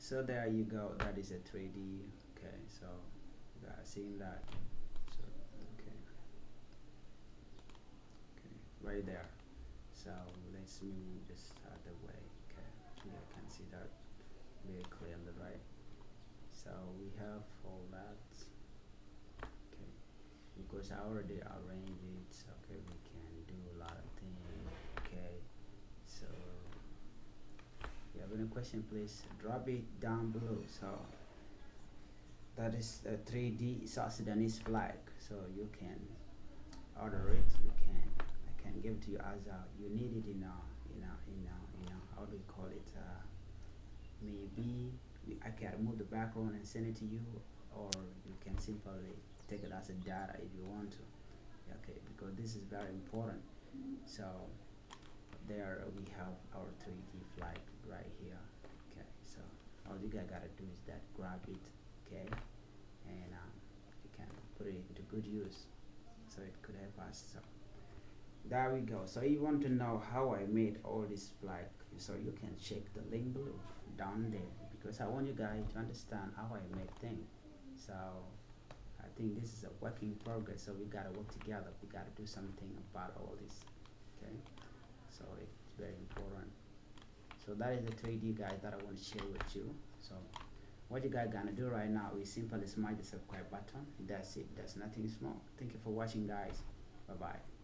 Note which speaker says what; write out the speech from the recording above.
Speaker 1: So there you go, that is a 3D. Okay, so you guys seeing that. So okay, right there. So let's move this out the way. Okay, so you can see that very clearly, right? So we have all that. Okay, because I already arranged it. Okay, we can do a lot of things. Okay, so if you have any question, please drop it down below. So that is a 3D South Sudanese flag. So you can order it. You can, I can give it to you as you need it in how do you call it? Maybe I can remove the background and send it to you, or you can simply take it as a data if you want to. Okay, because this is very important. So there we have our 3D flag right here. Okay, so all you guys gotta do is that grab it, okay, and you can put it into good use, so it could help us. So there we go. So you want to know how I made all this flag, so you can check the link below down there, because I want you guys to understand how I make things. So I think this is a work in progress, so we gotta work together. We gotta do something about all this. Okay, so it's very important. So that is the 3D guys that I want to share with you. So what you guys gonna do right now is simply smash the subscribe button. That's it. That's nothing small. Thank you for watching, guys. Bye bye.